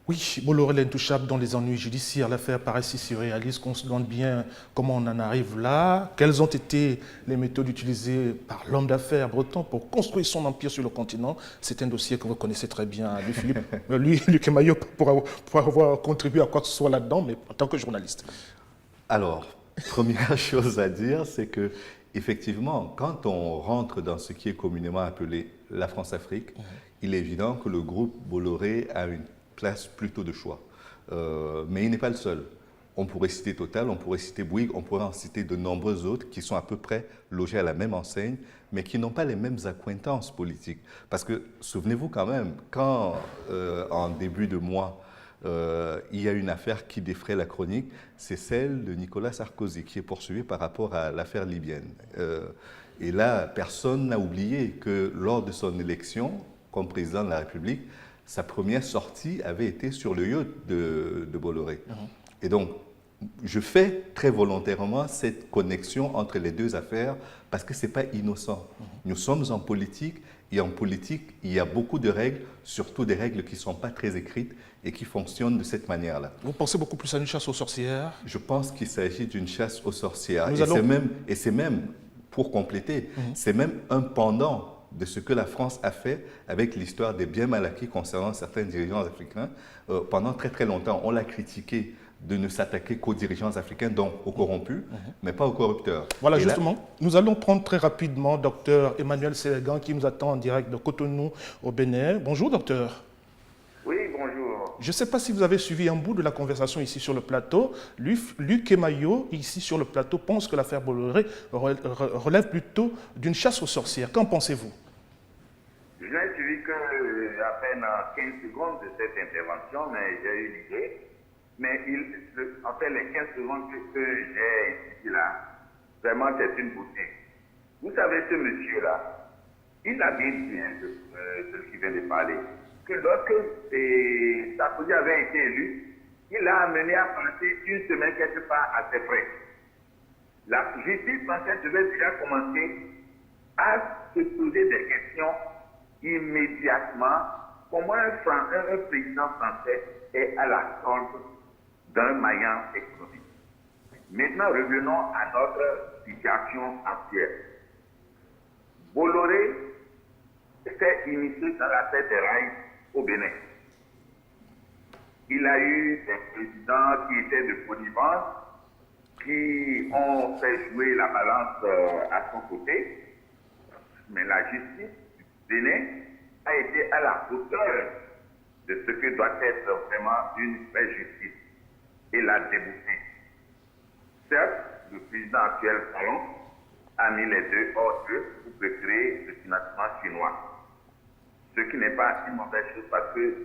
Oui, Bolloré l'intouchable dans les ennuis judiciaires. L'affaire paraît si surréaliste qu'on se demande bien comment on en arrive là. Quelles ont été les méthodes utilisées par l'homme d'affaires breton pour construire son empire sur le continent? C'est un dossier que vous connaissez très bien, lui, Philippe. Lui, Luc Emayo, pour avoir contribué à quoi que ce soit là-dedans, mais en tant que journaliste. Alors, première chose à dire, c'est que effectivement, quand on rentre dans ce qui est communément appelé la France-Afrique, il est évident que le groupe Bolloré a une place plutôt de choix. Mais il n'est pas le seul. On pourrait citer Total, on pourrait citer Bouygues, on pourrait en citer de nombreux autres qui sont à peu près logés à la même enseigne, mais qui n'ont pas les mêmes accointances politiques. Parce que, souvenez-vous quand même, quand en début de mois, il y a une affaire qui défraie la chronique, c'est celle de Nicolas Sarkozy, qui est poursuivi par rapport à l'affaire libyenne. Et là, personne n'a oublié que lors de son élection comme président de la République, sa première sortie avait été sur le yacht de Bolloré. Et donc, je fais très volontairement cette connexion entre les deux affaires parce que ce n'est pas innocent. Nous sommes en politique et en politique, il y a beaucoup de règles, surtout des règles qui ne sont pas très écrites et qui fonctionnent de cette manière-là. Vous pensez beaucoup plus à une chasse aux sorcières? Je pense qu'il s'agit d'une chasse aux sorcières. Nous Et allons... c'est même, pour compléter, c'est même un pendant de ce que la France a fait avec l'histoire des biens mal acquis concernant certains dirigeants africains. Pendant très très longtemps, on l'a critiqué de ne s'attaquer qu'aux dirigeants africains, donc aux corrompus, mais pas aux corrupteurs. Voilà, Et justement, là, nous allons prendre très rapidement docteur Emmanuel Sélégan qui nous attend en direct de Cotonou au Bénin. Bonjour docteur. Oui, bonjour. Je ne sais pas si vous avez suivi un bout de la conversation ici sur le plateau. Luc Emayo, ici sur le plateau, pense que l'affaire Bolloré relève plutôt d'une chasse aux sorcières. Qu'en pensez-vous? Je n'ai suivi que à peine 15 secondes de cette intervention, mais j'ai eu l'idée. Mais en fait, les 15 secondes que j'ai ici là, vraiment c'est une beauté. Vous savez, ce monsieur-là, il a bien dit, celui qui vient de parler, que lorsque Sarkozy avait été élu, il a amené à passer une semaine quelque part à ses frais. La justice française devait déjà commencer à se poser des questions immédiatement. Comment un président français est à la solde d'un maillant économique. Maintenant, revenons à notre situation actuelle. Bolloré s'est initié dans la tête des rails au Bénin. Il a eu des présidents qui étaient de connivence, qui ont fait jouer la balance à son côté, mais la justice du Bénin a été à la hauteur de ce que doit être vraiment une vraie justice et l'a débouté. Certes, le président actuel, Talon, a mis les deux hors jeu pour créer le financement chinois. Ce qui n'est pas une mauvaise chose parce que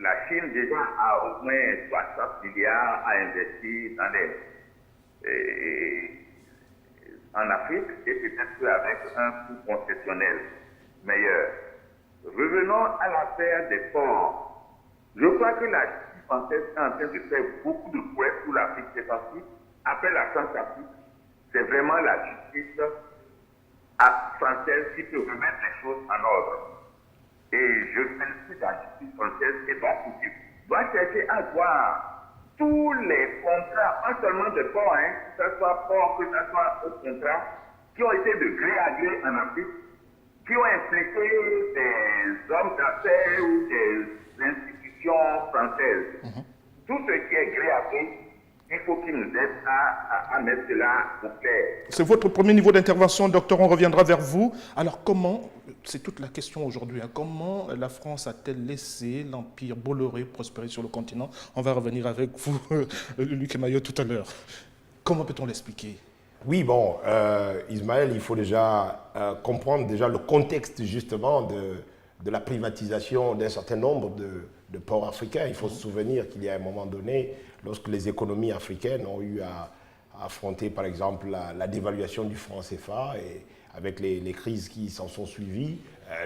la Chine déjà a au moins 60 milliards à investir en Afrique et peut-être avec un coût concessionnel meilleur. Revenons à l'affaire des ports. Je crois que la justice française est en train de faire beaucoup de prouesses pour l'Afrique. C'est parce qu'après la France-Afrique, c'est vraiment la justice française qui peut remettre les choses en ordre. Et je félicite la justice française et doit chercher à voir tous les contrats, pas seulement de ports, que ce soit port, que ce soit autre contrat, qui ont été de gré à gré en Afrique, qui ont impliqué des hommes d'affaires ou des institutions françaises. Tout ce qui est gré à gré, il faut qu'ils nous aident à mettre cela au clair. C'est votre premier niveau d'intervention, docteur, on reviendra vers vous. Alors comment, c'est toute la question aujourd'hui, comment la France a-t-elle laissé l'empire Bolloré prospérer sur le continent? On va revenir avec vous, Luc Emayo, tout à l'heure. Comment peut-on l'expliquer? Oui, bon, Ismaël, il faut déjà comprendre déjà le contexte justement de la privatisation d'un certain nombre de ports africains. Il faut se souvenir qu'il y a un moment donné, lorsque les économies africaines ont eu à affronter par exemple la dévaluation du franc CFA et avec les crises qui s'en sont suivies,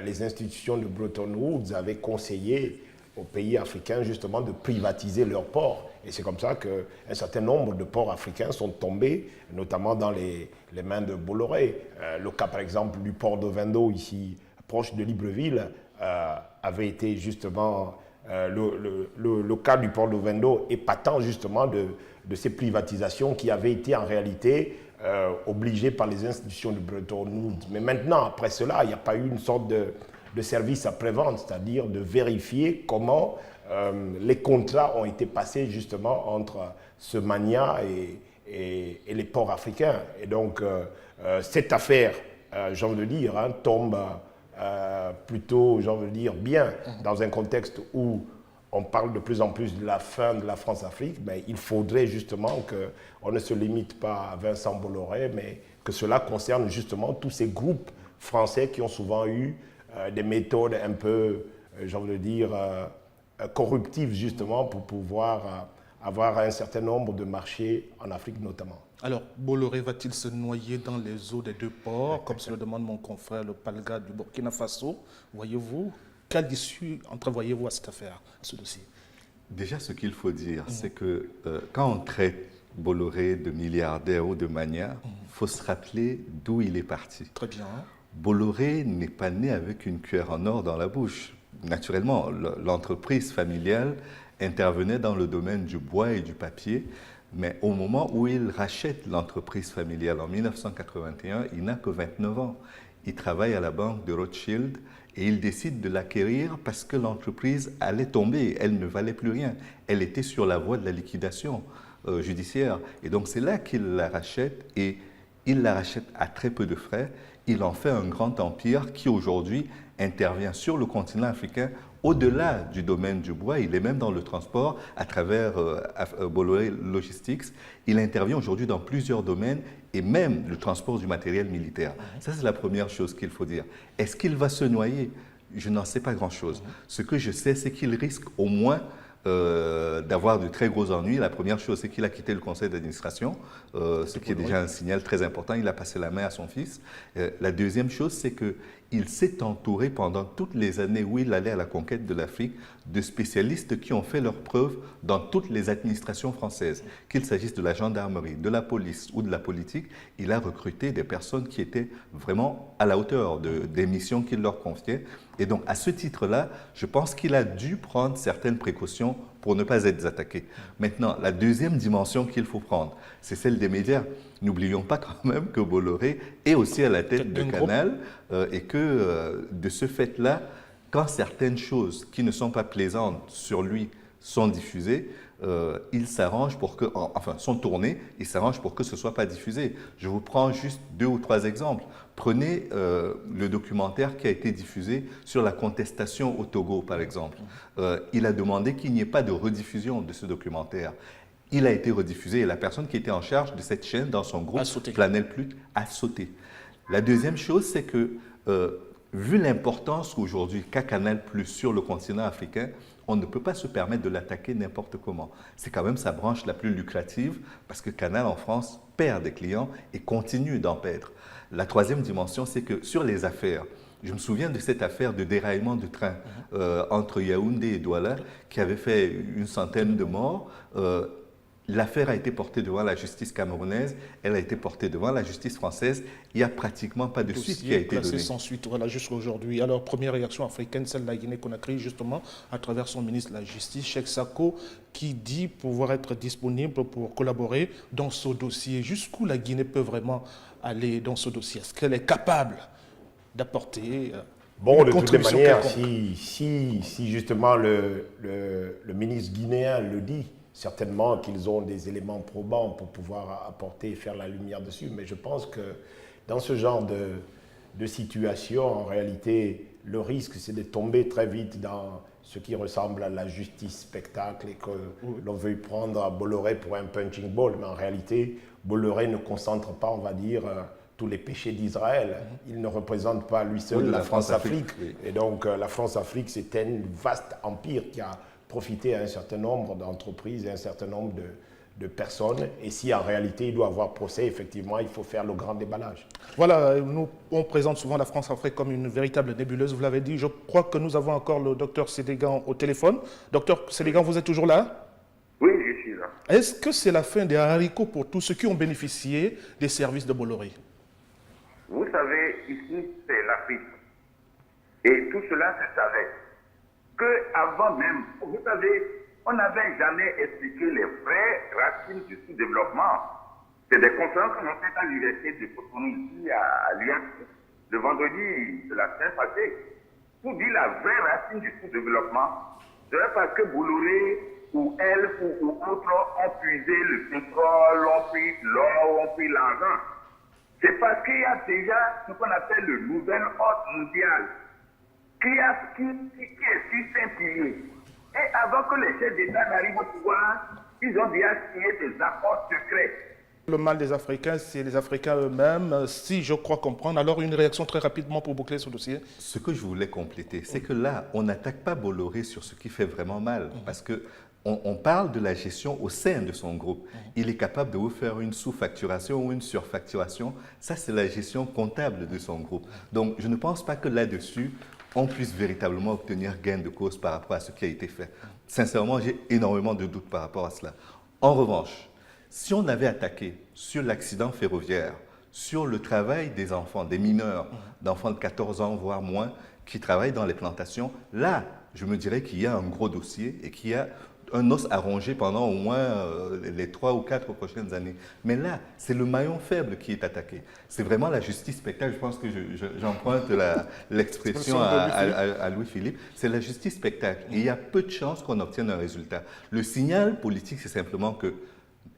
les institutions de Bretton Woods avaient conseillé aux pays africains justement de privatiser leurs ports. Et c'est comme ça qu'un certain nombre de ports africains sont tombés, notamment dans les mains de Bolloré. Le cas par exemple du port de Vendo, ici proche de Libreville, avait été justement le cas du port de Vendo épatant justement de ces privatisations qui avaient été en réalité obligées par les institutions de Bretton Woods. Mais maintenant, après cela, il n'y a pas eu une sorte de service après-vente, c'est-à-dire de vérifier comment les contrats ont été passés justement entre ce mania et les ports africains. Et donc, cette affaire, j'ai envie de dire, tombe plutôt, j'ai envie de dire, bien dans un contexte où on parle de plus en plus de la fin de la France-Afrique. Mais il faudrait justement qu'on ne se limite pas à Vincent Bolloré, mais que cela concerne justement tous ces groupes français qui ont souvent eu des méthodes un peu, j'ai envie de dire, corruptives justement pour pouvoir avoir un certain nombre de marchés en Afrique notamment. Alors, Bolloré va-t-il se noyer dans les eaux des deux ports, comme se le demande mon confrère, le Palga du Burkina Faso? Voyez-vous, quelle issue entrevoyez-vous à cette affaire, à ce dossier? Déjà, ce qu'il faut dire, c'est que quand on traite Bolloré de milliardaire ou de mania, il faut se rappeler d'où il est parti. Très bien. Bolloré n'est pas né avec une cuillère en or dans la bouche. Naturellement, l'entreprise familiale intervenait dans le domaine du bois et du papier, mais au moment où il rachète l'entreprise familiale en 1981, il n'a que 29 ans. Il travaille à la banque de Rothschild et il décide de l'acquérir parce que l'entreprise allait tomber, elle ne valait plus rien. Elle était sur la voie de la liquidation judiciaire. Et donc c'est là qu'il la rachète et il la rachète à très peu de frais. Il en fait un grand empire qui aujourd'hui intervient sur le continent africain au-delà du domaine du bois. Il est même dans le transport à travers Bolloré Logistics. Il intervient aujourd'hui dans plusieurs domaines et même le transport du matériel militaire. Ça, c'est la première chose qu'il faut dire. Est-ce qu'il va se noyer? Je n'en sais pas grand-chose. Ce que je sais, c'est qu'il risque au moins d'avoir de très gros ennuis. La première chose, c'est qu'il a quitté le conseil d'administration, ce qui est déjà un signal très important. Il a passé la main à son fils. La deuxième chose, c'est qu'il s'est entouré pendant toutes les années où il allait à la conquête de l'Afrique de spécialistes qui ont fait leurs preuves dans toutes les administrations françaises. Qu'il s'agisse de la gendarmerie, de la police ou de la politique, il a recruté des personnes qui étaient vraiment à la hauteur des missions qu'il leur confiait. Et donc, à ce titre-là, je pense qu'il a dû prendre certaines précautions pour ne pas être attaqué. Maintenant, la deuxième dimension qu'il faut prendre, c'est celle des médias. N'oublions pas quand même que Bolloré est aussi à la tête de Canal et que de ce fait-là, quand certaines choses qui ne sont pas plaisantes sur lui sont diffusées, il s'arrange pour que, enfin, sont tournées, il s'arrange pour que ce ne soit pas diffusé. Je vous prends juste 2 ou 3 exemples. Prenez le documentaire qui a été diffusé sur la contestation au Togo, par exemple. Il a demandé qu'il n'y ait pas de rediffusion de ce documentaire. Il a été rediffusé et la personne qui était en charge de cette chaîne dans son groupe, Planel Plus, a sauté. La deuxième chose, c'est que, vu l'importance aujourd'hui qu'a Canal Plus sur le continent africain, on ne peut pas se permettre de l'attaquer n'importe comment. C'est quand même sa branche la plus lucrative parce que Canal en France perd des clients et continue d'en perdre. La troisième dimension, c'est que sur les affaires, je me souviens de cette affaire de déraillement de train entre Yaoundé et Douala qui avait fait une centaine de morts. L'affaire a été portée devant la justice camerounaise, elle a été portée devant la justice française. Il n'y a pratiquement pas de suite qui a été donnée. Sans suite, voilà, jusqu'à aujourd'hui. Alors, première réaction africaine, celle de la Guinée-Conakry, justement, à travers son ministre de la Justice, Cheikh Sako, qui dit pouvoir être disponible pour collaborer dans ce dossier. Jusqu'où la Guinée peut vraiment aller dans ce dossier? Est-ce qu'elle est capable d'apporter bon, de toutes les manières, si justement le ministre guinéen le dit, certainement qu'ils ont des éléments probants pour pouvoir apporter et faire la lumière dessus. Mais je pense que dans ce genre de situation, en réalité, le risque, c'est de tomber très vite dans ce qui ressemble à la justice spectacle et que l'on veuille prendre Bolloré pour un punching ball. Mais en réalité, Bolloré ne concentre pas, on va dire, tous les péchés d'Israël. Il ne représente pas lui seul la France-Afrique. Oui. Et donc, la France-Afrique, c'est un vaste empire qui a profiter à un certain nombre d'entreprises et un certain nombre de personnes. Et si en réalité il doit avoir procès, effectivement, il faut faire le grand déballage. Voilà, on présente souvent la France-Afrique comme une véritable nébuleuse, vous l'avez dit. Je crois que nous avons encore le docteur Sénégan au téléphone. Docteur Sénégan, vous êtes toujours là? Oui, je suis là. Est-ce que c'est la fin des haricots pour tous ceux qui ont bénéficié des services de Bolloré? Vous savez, ici, c'est l'Afrique. Et tout cela se savait. Qu'avant même, vous savez, on n'avait jamais expliqué les vraies racines du sous-développement. C'est des conférences qu'on a faites à l'université de Cotonou ici à Lyon, le vendredi de la semaine passée, pour dire la vraie racine du sous-développement. C'est parce que Bolloré ou Elf ou autres ont puisé le pétrole, ont pris l'or, ont pris l'argent. C'est parce qu'il y a déjà ce qu'on appelle le nouvel ordre mondial, qui est sur 5 piliers. Et avant que les chefs d'État n'arrivent au pouvoir, ils ont déjà signé des accords secrets. Le mal des Africains, c'est les Africains eux-mêmes. Si je crois comprendre, alors une réaction très rapidement pour boucler ce dossier. Ce que je voulais compléter, c'est que là, on n'attaque pas Bolloré sur ce qui fait vraiment mal, parce que on parle de la gestion au sein de son groupe. Il est capable de vous faire une sous-facturation ou une surfacturation. Ça, c'est la gestion comptable de son groupe. Donc, je ne pense pas que là-dessus, on puisse véritablement obtenir gain de cause par rapport à ce qui a été fait. Sincèrement, j'ai énormément de doutes par rapport à cela. En revanche, si on avait attaqué sur l'accident ferroviaire, sur le travail des enfants, des mineurs, d'enfants de 14 ans, voire moins, qui travaillent dans les plantations, là, je me dirais qu'il y a un gros dossier et qu'il y a un os à ronger pendant au moins les 3 ou 4 prochaines années. Mais là, c'est le maillon faible qui est attaqué. C'est vraiment la justice spectacle. Je pense que j'emprunte l'expression à Louis-Philippe. C'est la justice spectacle. Et il y a peu de chances qu'on obtienne un résultat. Le signal politique, c'est simplement que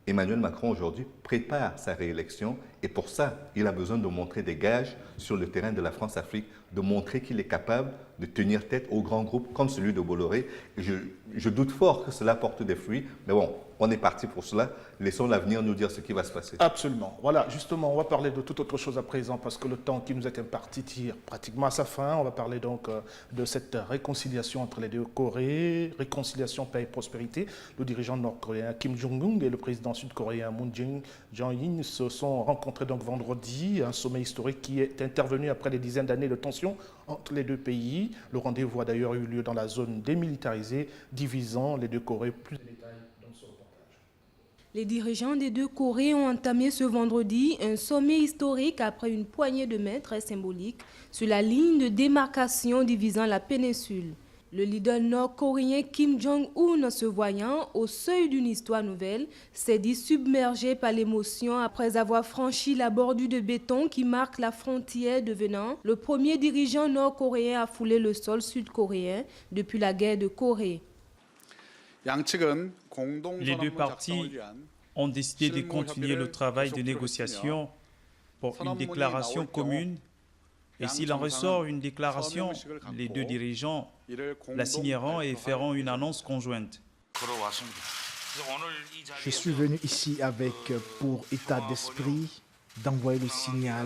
Emmanuel Macron, aujourd'hui, prépare sa réélection et pour ça, il a besoin de montrer des gages sur le terrain de la France-Afrique, de montrer qu'il est capable de tenir tête aux grands groupes comme celui de Bolloré. Je doute fort que cela porte des fruits, mais bon, on est parti pour cela. Laissons l'avenir nous dire ce qui va se passer. Absolument. Voilà, justement, on va parler de toute autre chose à présent parce que le temps qui nous est imparti tire pratiquement à sa fin. On va parler donc de cette réconciliation entre les deux Corées, réconciliation, paix et prospérité. Le dirigeant nord-coréen Kim Jong-un et le président sud-coréen Moon Jae-in se sont rencontrés donc vendredi, un sommet historique qui est intervenu après des dizaines d'années de tensions entre les deux pays. Le rendez-vous a d'ailleurs eu lieu dans la zone démilitarisée divisant les deux Corées. Plus de détails dans ce reportage. Les dirigeants des deux Corées ont entamé ce vendredi un sommet historique après une poignée de main très symbolique sur la ligne de démarcation divisant la péninsule. Le leader nord-coréen Kim Jong-un, se voyant au seuil d'une histoire nouvelle, s'est dit submergé par l'émotion après avoir franchi la bordure de béton qui marque la frontière, devenant le premier dirigeant nord-coréen à fouler le sol sud-coréen depuis la guerre de Corée. Les deux parties ont décidé de continuer le travail de négociation pour une déclaration commune. Et s'il en ressort une déclaration, les deux dirigeants la signeront et feront une annonce conjointe. Je suis venu ici avec pour état d'esprit d'envoyer le signal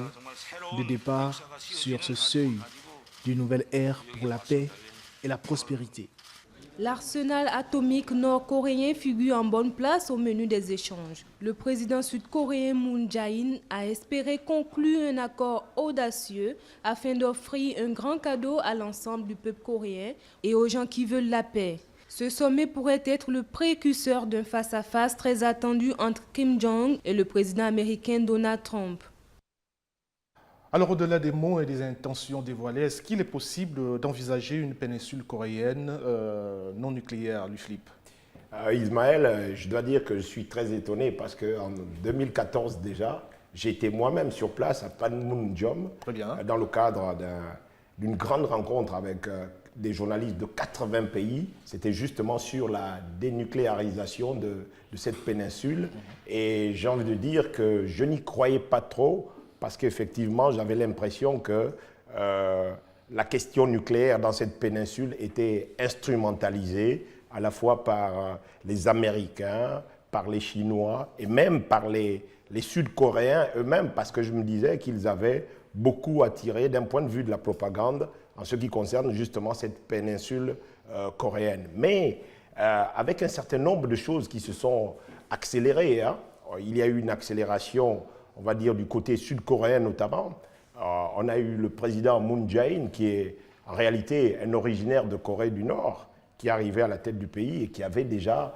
de départ sur ce seuil d'une nouvelle ère pour la paix et la prospérité. L'arsenal atomique nord-coréen figure en bonne place au menu des échanges. Le président sud-coréen Moon Jae-in a espéré conclure un accord audacieux afin d'offrir un grand cadeau à l'ensemble du peuple coréen et aux gens qui veulent la paix. Ce sommet pourrait être le précurseur d'un face-à-face très attendu entre Kim Jong et le président américain Donald Trump. Alors, au-delà des mots et des intentions dévoilées, est-ce qu'il est possible d'envisager une péninsule coréenne non nucléaire, Louis-Philippe? Ismaël, je dois dire que je suis très étonné parce qu'en 2014 déjà, j'étais moi-même sur place à Panmunjom dans le cadre d'une grande rencontre avec des journalistes de 80 pays. C'était justement sur la dénucléarisation de cette péninsule. Et j'ai envie de dire que je n'y croyais pas trop parce qu'effectivement, j'avais l'impression que la question nucléaire dans cette péninsule était instrumentalisée à la fois par les Américains, par les Chinois et même par les Sud-Coréens eux-mêmes, parce que je me disais qu'ils avaient beaucoup à tirer d'un point de vue de la propagande en ce qui concerne justement cette péninsule coréenne. Mais avec un certain nombre de choses qui se sont accélérées, hein, il y a eu une accélération, on va dire, du côté sud-coréen notamment. On a eu le président Moon Jae-in, qui est en réalité un originaire de Corée du Nord, qui est arrivé à la tête du pays et qui avait déjà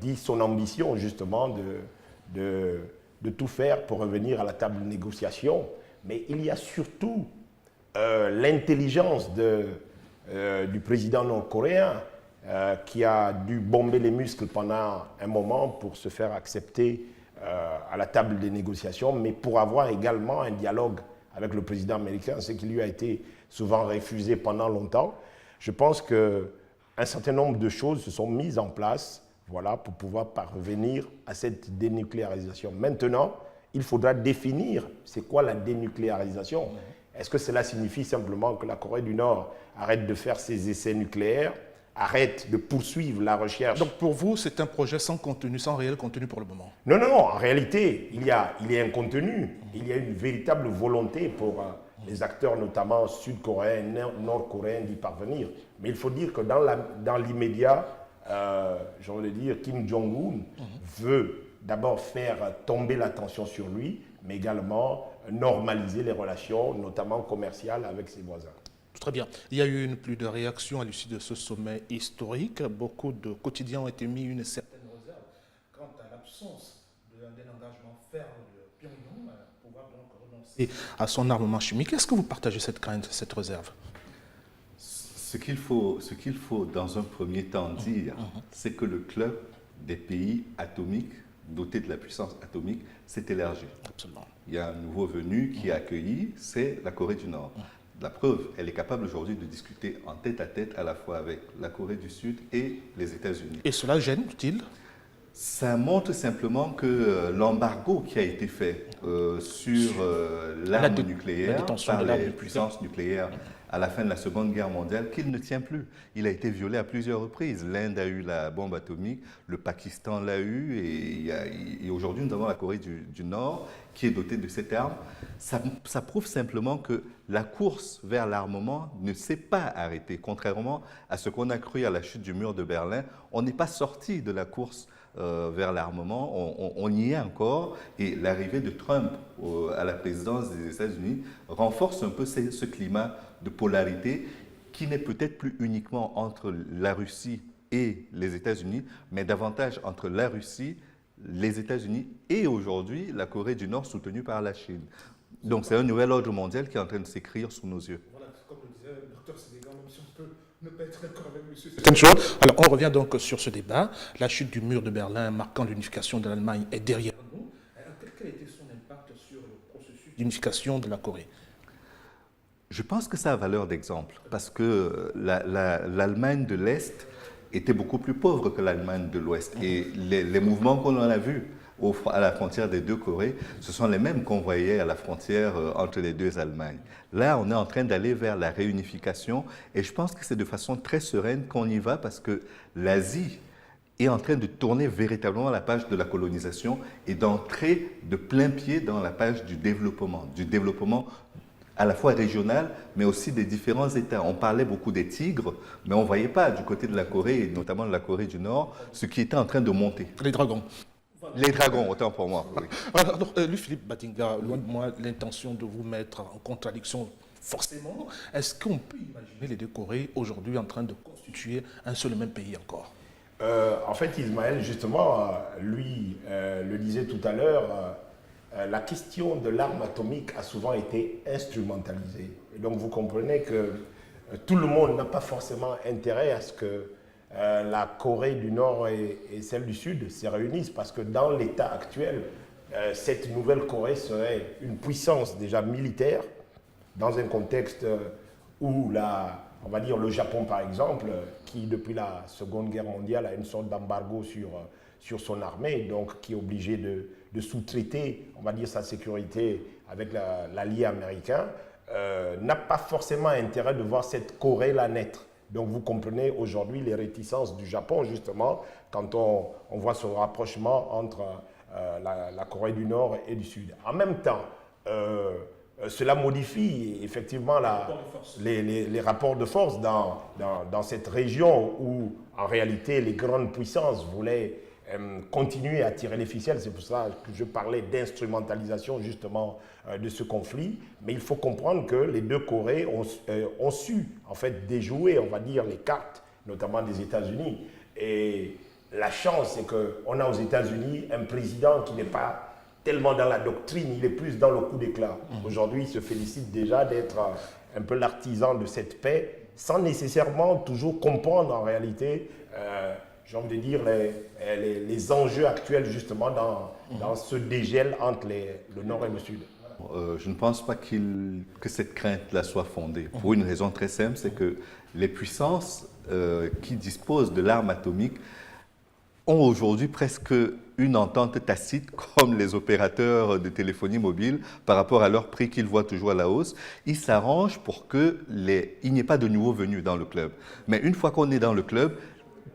dit son ambition justement de tout faire pour revenir à la table de négociation. Mais il y a surtout l'intelligence du président nord-coréen qui a dû bomber les muscles pendant un moment pour se faire accepter à la table des négociations, mais pour avoir également un dialogue avec le président américain, ce qui lui a été souvent refusé pendant longtemps. Je pense qu'un certain nombre de choses se sont mises en place, voilà, pour pouvoir parvenir à cette dénucléarisation. Maintenant, il faudra définir c'est quoi la dénucléarisation. Est-ce que cela signifie simplement que la Corée du Nord arrête de faire ses essais nucléaires, arrête de poursuivre la recherche? Donc pour vous, c'est un projet sans contenu, sans réel contenu pour le moment? Non, non, non. En réalité, il y a un contenu, il y a une véritable volonté pour les acteurs, notamment sud-coréens, nord-coréens, d'y parvenir. Mais il faut dire que dans l'immédiat, j'ai envie de dire, Kim Jong-un veut d'abord faire tomber la tension sur lui, mais également normaliser les relations, notamment commerciales, avec ses voisins. Très bien. Il y a eu une pluie de réactions à l'issue de ce sommet historique. Beaucoup de quotidiens ont été mis une certaine réserve quant à l'absence d'un engagement ferme de Pyongyang pour pouvoir donc renoncer à son armement chimique. Est-ce que vous partagez cette crainte, cette réserve? Ce qu'il faut dans un premier temps dire, c'est que le club des pays atomiques, dotés de la puissance atomique, s'est élargi. Absolument. Il y a un nouveau venu qui est accueilli, c'est la Corée du Nord. La preuve, elle est capable aujourd'hui de discuter en tête-à-tête à la fois avec la Corée du Sud et les États-Unis. Et cela gêne-t-il? Ça montre simplement que l'embargo qui a été fait sur l'arme nucléaire par les puissances nucléaires à la fin de la Seconde Guerre mondiale, qu'il ne tient plus. Il a été violé à plusieurs reprises. L'Inde a eu la bombe atomique, le Pakistan l'a eu, et aujourd'hui nous avons la Corée du Nord qui est dotée de cette arme. Ça prouve simplement que la course vers l'armement ne s'est pas arrêtée. Contrairement à ce qu'on a cru à la chute du mur de Berlin, on n'est pas sorti de la course vers l'armement, on y est encore, et l'arrivée de Trump à la présidence des États-Unis renforce un peu ce climat de polarité qui n'est peut-être plus uniquement entre la Russie et les États-Unis, mais davantage entre la Russie, les États-Unis et aujourd'hui la Corée du Nord soutenue par la Chine. Donc c'est un nouvel ordre mondial qui est en train de s'écrire sous nos yeux. Voilà, comme le disait le docteur Sénégal, même si on peut ne pas être d'accord avec monsieur. C'est une chose. Alors on revient donc sur ce débat. La chute du mur de Berlin marquant l'unification de l'Allemagne est derrière nous. Quel a été son impact sur le processus d'unification de la Corée? Je pense que ça a valeur d'exemple parce que l'Allemagne de l'Est était beaucoup plus pauvre que l'Allemagne de l'Ouest. Et les mouvements qu'on en a vus à la frontière des deux Corées, ce sont les mêmes qu'on voyait à la frontière entre les deux Allemagnes. Là, on est en train d'aller vers la réunification et je pense que c'est de façon très sereine qu'on y va parce que l'Asie est en train de tourner véritablement la page de la colonisation et d'entrer de plein pied dans la page du développement à la fois régional, mais aussi des différents États. On parlait beaucoup des tigres, mais on ne voyait pas du côté de la Corée, et notamment de la Corée du Nord, ce qui était en train de monter. Les dragons. Les dragons, autant pour moi. Oui. Alors, Louis-Philippe Badinga, loin de moi l'intention de vous mettre en contradiction forcément. Est-ce qu'on peut imaginer les deux Corées aujourd'hui en train de constituer un seul et même pays encore? En fait, Ismaël, justement, lui le disait tout à l'heure, la question de l'arme atomique a souvent été instrumentalisée. Et donc vous comprenez que tout le monde n'a pas forcément intérêt à ce que la Corée du Nord et celle du Sud se réunissent, parce que dans l'état actuel, cette nouvelle Corée serait une puissance déjà militaire, dans un contexte où on va dire le Japon par exemple, qui depuis la Seconde Guerre mondiale a une sorte d'embargo sur son armée, donc qui est obligé de sous-traiter, on va dire, sa sécurité avec l'allié américain, n'a pas forcément intérêt de voir cette Corée-là naître. Donc vous comprenez aujourd'hui les réticences du Japon, justement, quand on voit ce rapprochement entre la Corée du Nord et du Sud. En même temps, cela modifie effectivement les rapports de force dans cette région où, en réalité, les grandes puissances voulaient continuer à tirer les ficelles. C'est pour ça que je parlais d'instrumentalisation justement de ce conflit. Mais il faut comprendre que les deux Corées ont su en fait déjouer, on va dire, les cartes, notamment des États-Unis. Et la chance, c'est qu'on a aux États-Unis un président qui n'est pas tellement dans la doctrine, il est plus dans le coup d'éclat. Aujourd'hui, il se félicite déjà d'être un peu l'artisan de cette paix, sans nécessairement toujours comprendre en réalité, j'ai envie de dire, les enjeux actuels justement dans ce dégel entre le Nord et le Sud. Je ne pense pas que cette crainte-là soit fondée, pour une raison très simple, c'est que les puissances qui disposent de l'arme atomique ont aujourd'hui presque une entente tacite comme les opérateurs de téléphonie mobile par rapport à leur prix qu'ils voient toujours à la hausse. Ils s'arrangent pour qu'il n'y ait pas de nouveaux venus dans le club. Mais une fois qu'on est dans le club,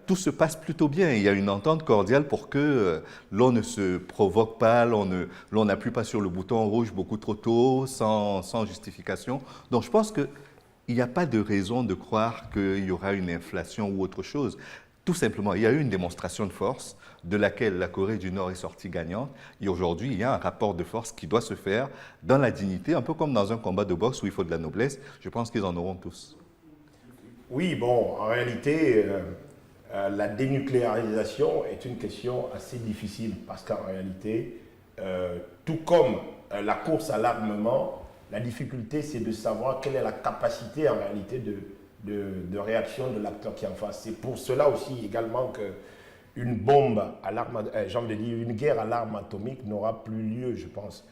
tout se passe plutôt bien. Il y a une entente cordiale pour que l'on ne se provoque pas, l'on n'appuie pas sur le bouton rouge beaucoup trop tôt, sans justification. Donc je pense qu'il n'y a pas de raison de croire qu'il y aura une inflation ou autre chose. Tout simplement, il y a eu une démonstration de force de laquelle la Corée du Nord est sortie gagnante. Et aujourd'hui, il y a un rapport de force qui doit se faire dans la dignité, un peu comme dans un combat de boxe où il faut de la noblesse. Je pense qu'ils en auront tous. Oui, bon, en réalité, la dénucléarisation est une question assez difficile parce qu'en réalité, tout comme la course à l'armement, la difficulté, c'est de savoir quelle est la capacité en réalité de réaction de l'acteur qui est en face. C'est pour cela aussi également qu'une bombe à l'arme, j'ai envie de dire une guerre à l'arme atomique n'aura plus lieu, je pense.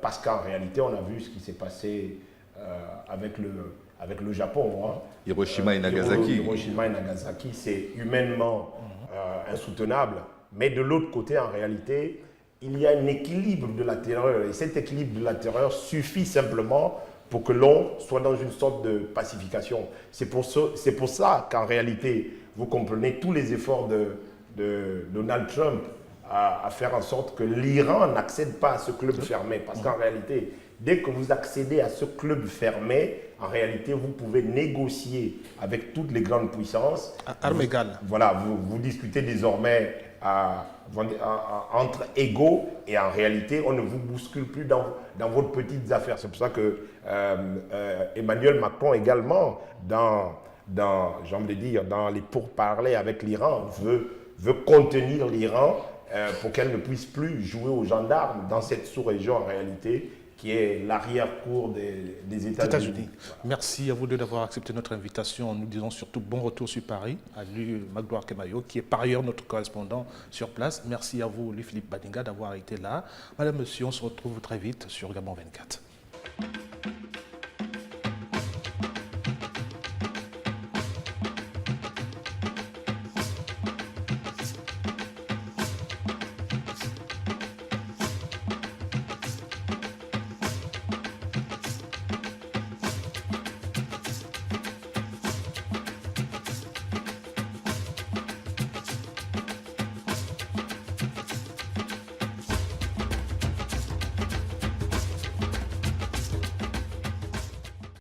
Parce qu'en réalité, on a vu ce qui s'est passé avec le Japon. Hein. Hiroshima et Nagasaki. Hiroshima et Nagasaki, c'est humainement insoutenable. Mais de l'autre côté, en réalité, il y a un équilibre de la terreur. Et cet équilibre de la terreur suffit simplement pour que l'on soit dans une sorte de pacification. C'est pour ça qu'en réalité, vous comprenez tous les efforts de Donald Trump à faire en sorte que l'Iran n'accède pas à ce club fermé. Parce qu'en réalité, dès que vous accédez à ce club fermé, en réalité, vous pouvez négocier avec toutes les grandes puissances. À armes égales. Voilà, vous discutez désormais entre égaux et en réalité, on ne vous bouscule plus dans vos petites affaires. C'est pour ça que Emmanuel Macron également, j'ai envie de dire, dans les pourparlers avec l'Iran, veut contenir l'Iran pour qu'elle ne puisse plus jouer aux gendarmes dans cette sous-région en réalité, qui est l'arrière-cour des États-Unis. Voilà. Merci à vous deux d'avoir accepté notre invitation. Nous disons surtout bon retour sur Paris, à lui, Magloire Kemayo, qui est par ailleurs notre correspondant sur place. Merci à vous, Louis-Philippe Badinga, d'avoir été là. Madame, monsieur, on se retrouve très vite sur Gabon 24.